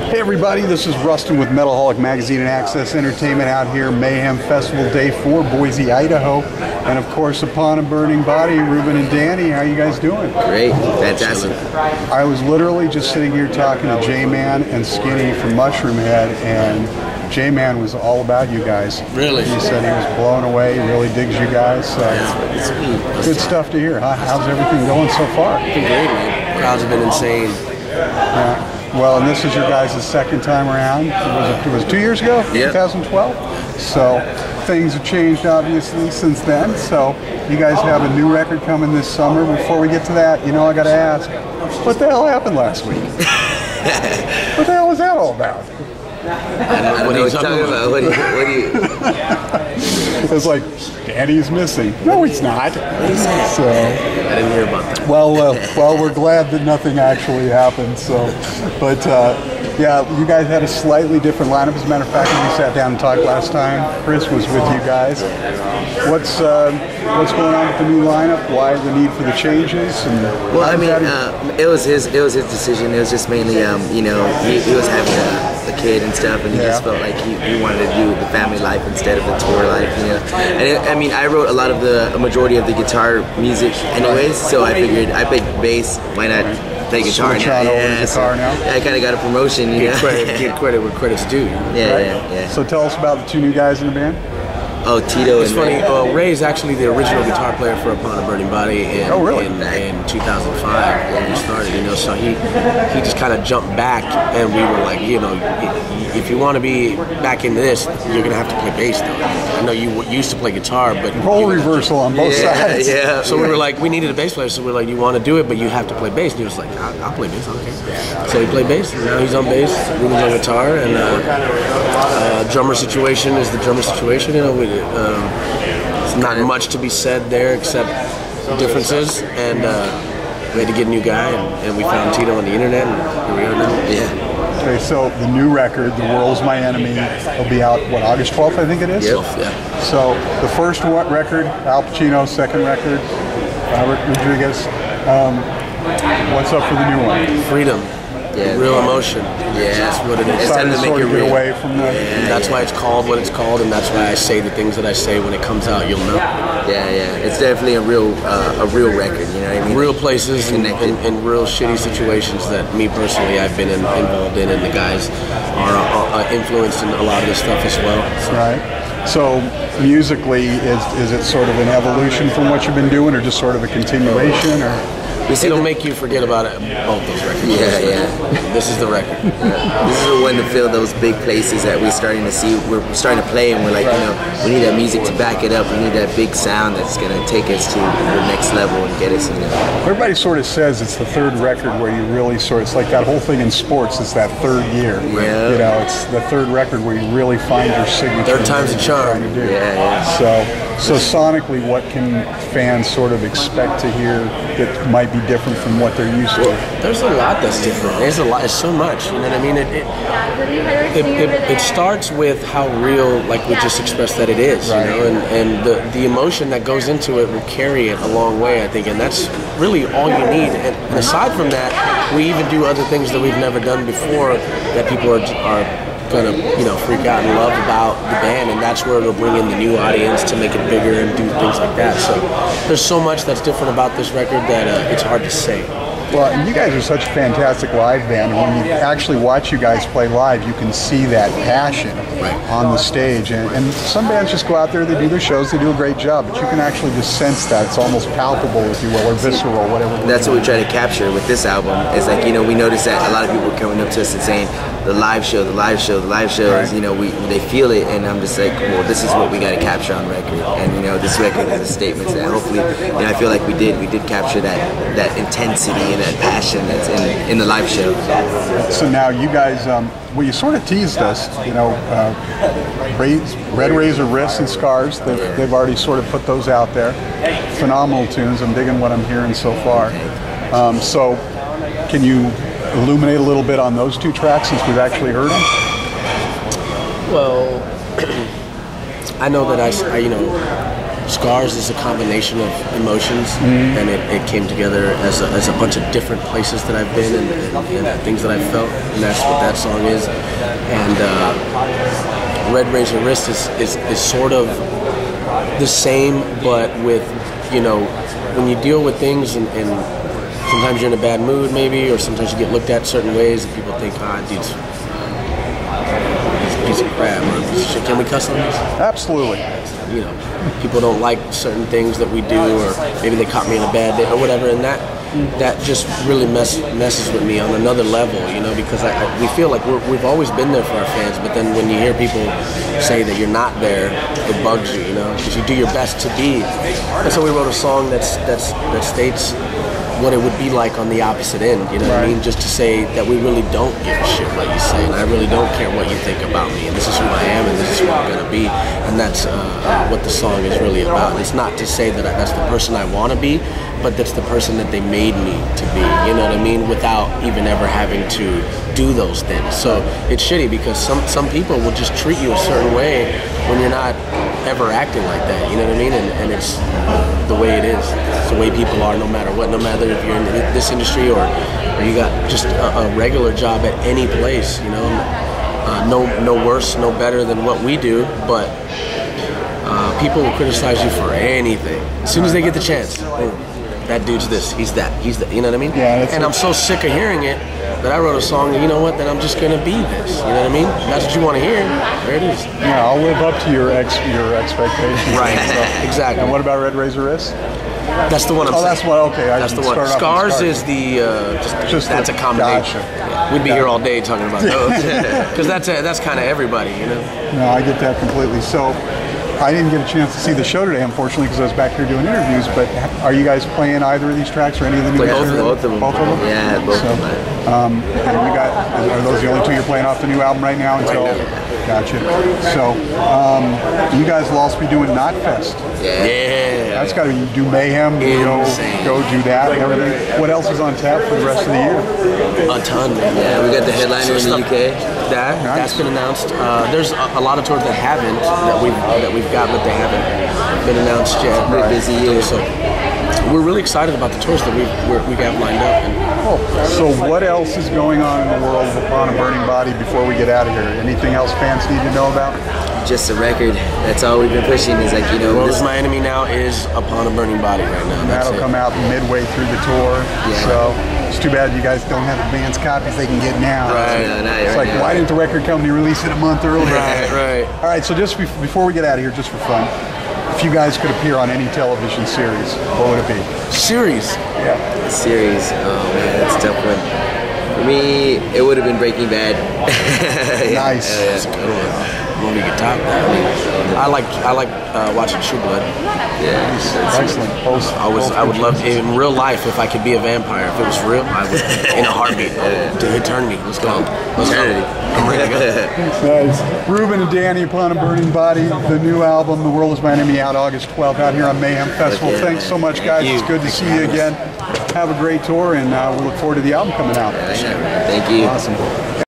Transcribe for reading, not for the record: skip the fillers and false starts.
Hey everybody, this is Rustin with Metalholic Magazine and Access Entertainment out here, Mayhem Festival Day 4, Boise, Idaho. And of course, Upon a Burning Body, Ruben and Danny, how you guys doing? Great, fantastic. I was literally just sitting here talking to J-Man and Skinny from Mushroom Head, and J-Man was all about you guys. Really? He said he was blown away, he really digs you guys. So good stuff to hear. How's everything going so far? It's been great, man. Crowds have been insane. Yeah. Well, and this is your guys' second time around. It was 2 years ago, yep. 2012. So things have changed, obviously, since then. So you guys have a new record coming this summer. Before we get to that, you know, I got to ask, what the hell happened last week? What the hell was that all about? I don't know what you're talking about. What do you? It's like, Danny's missing. No, he's not. So I didn't hear about that. Well, we're glad that nothing actually happened. So, but yeah, you guys had a slightly different lineup. As a matter of fact, when we sat down and talked last time, Chris was with you guys. What's going on with the new lineup? Why the need for the changes? And well, I mean, it was his decision. It was just mainly, you know, he was having a kid and stuff, and he just felt like he wanted to do the family life instead of the tour life, you know. And I mean, I wrote a majority of the guitar music anyways, so I figured I played bass, why not play guitar now? Yeah, I kind of got a promotion, you know. Give credit where credit's due. Yeah. So tell us about the two new guys in the band. Oh, Tito. It's funny. Ray's actually the original guitar player for Upon a Burning Body in 2005 when we started. You know, so he just kind of jumped back, and we were like, you know, if you want to be back into this, you're gonna have to play bass though. I know you used to play guitar, but role reversal on both sides. Yeah. So we were like, we needed a bass player, so we were like, you want to do it, but you have to play bass. And he was like, I'll play bass. Okay. So he played bass. And now he's on bass. Ruben's on guitar, and drummer situation is the drummer situation. You know, it's not much to be said there except differences, and we had to get a new guy, and we found Tito on the internet, and here we are now. Yeah. Okay, so the new record, The World's My Enemy, will be out, what, August 12th, I think it is? Yep. Yeah. So the first record, Al Pacino's second record, Robert Rodriguez. What's up for the new one? Freedom. Yeah, real emotion. Yeah, that's what it is. It's time to make it real. Get away from that. And that's why it's called what it's called, and that's why I say the things that I say. When it comes out, you'll know. Yeah. It's definitely a real record. You know what I mean? Real places and real shitty situations that me personally I've been involved in, and the guys are influenced in a lot of this stuff as well. So. Right. So musically, is it sort of an evolution from what you've been doing, or just sort of a continuation, or? It'll make you forget about both those records. Yeah. This is the record. This is the one to fill those big places that we're starting to see. We're starting to play, and we're like, you know, we need that music to back it up. We need that big sound that's going to take us to the next level and get us, you know. Everybody sort of says it's the third record where you really it's like that whole thing in sports. It's that third year. Yeah. You know, it's the third record where you really find your signature. Third time's a charm. Yeah. So sonically, what can fans sort of expect to hear that might be different from what they're used to? There's a lot that's different. There's a lot. It's so much. You know what I mean? It starts with how real, like we just expressed, that it is. Right. You know, and the emotion that goes into it will carry it a long way, I think, and that's really all you need. And aside from that, we even do other things that we've never done before that people are gonna, you know, freak out and love about the band, and that's where it'll bring in the new audience to make it bigger and do things like that. So there's so much that's different about this record that it's hard to say. Well, you guys are such a fantastic live band, and when you actually watch you guys play live, you can see that passion on the stage. And some bands just go out there, they do their shows, they do a great job, but you can actually just sense that. It's almost palpable, if you will, or visceral, whatever. That's what we try to capture with this album. It's like, you know, we notice that a lot of people are coming up to us and saying, the live show is, you know, they feel it, and I'm just like, well, this is what we got to capture on record. And, you know, this record is a statement that hopefully, you know, I feel like we did capture that intensity and that passion that's in the live show. So now you guys, well, you sort of teased us, you know, Red Razor Wrists and Scars, they've already sort of put those out there. Phenomenal tunes. I'm digging what I'm hearing so far. So can you illuminate a little bit on those two tracks since we've actually heard them? Well, I know that I you know, Scars is a combination of emotions, and it came together as a bunch of different places that I've been and things that I've felt, and that's what that song is. And Red Razor Wrist is sort of the same, but with, you know, when you deal with things and sometimes you're in a bad mood maybe, or sometimes you get looked at certain ways and people think, dude's a piece of crap, or shit. Can we cuss on this? Absolutely. You know, people don't like certain things that we do, or maybe they caught me in a bad day or whatever, and that just really messes with me on another level, you know, because we feel like we've always been there for our fans, but then when you hear people say that you're not there, it bugs you, you know, because you do your best to be. And so we wrote a song that states what it would be like on the opposite end, you know what I mean? Just to say that we really don't give a shit what you say, and I really don't care what you think about me, and this is who I am, and this is who I'm gonna be, and that's what the song is really about. It's not to say that that's the person I want to be, but that's the person that they made me to be, you know what I mean? Without even ever having to do those things. So it's shitty because some people will just treat you a certain way when you're not ever acting like that, you know what I mean? And it's the way it is. It's the way people are, no matter what, no matter if you're in this industry or you got just a regular job at any place, you know? No worse, no better than what we do, but people will criticize you for anything. As soon as they get the chance, that dude's this, he's that, you know what I mean? Yeah, and I'm so sick of hearing it that I wrote a song, you know what, that I'm just gonna be this, you know what I mean? That's what you wanna hear, there it is. Yeah, I'll live up to your expectations. Right, exactly. And what about Red Razor Wrist? That's the one I'm saying. That's one, okay. That's the one. Scars is the, that's a combination. Gotcha. Yeah. We'd be here all day talking about those. Because that's kind of everybody, you know? No, I get that completely. So, I didn't get a chance to see the show today, unfortunately, because I was back here doing interviews. But are you guys playing either of these tracks or any of the new? Both of them. Both of them. Yeah, both of them. And you got? Are those the only two you're playing off the new album right now? Until gotcha. So you guys will also be doing Knot Fest. Yeah. That's got to be do Mayhem. Go do that and everything. What else is on tap for the rest of the year? A ton, man. Yeah, we got the headliner in the UK. That's been announced. There's a lot of tours that haven't that we've got, but they haven't been announced yet. We're busy year. So we're really excited about the tours that we have lined up. So what else is going on in the world of Upon a Burning Body before we get out of here? Anything else fans need to know about? Just a record. That's all we've been pushing. Is like, you know, World is My Enemy now is Upon a Burning Body right now. That'll come out midway through the tour. Yeah. So it's too bad you guys don't have advanced copies they can get now. Right. It's like, why didn't the record company release it a month earlier? Right. All right, so just before we get out of here, just for fun, if you guys could appear on any television series, what would it be? Series? Yeah. Series. Oh man, that's a tough one. For me, it would have been Breaking Bad. Nice. That's a good one. Movie could top that. I like watching True Blood. Yeah. Excellent. I would love in real life if I could be a vampire. If it was real, I would in a heartbeat. To eternity. Let's go. Eternity. I'm ready to go. Nice. Ruben and Danny, Upon a Burning Body, the new album, The World is My Enemy, out August 12th, out here on Mayhem Festival. Thanks so much, guys. It's good to see you again. Have a great tour, and we look forward to the album coming out. Thank you. Awesome.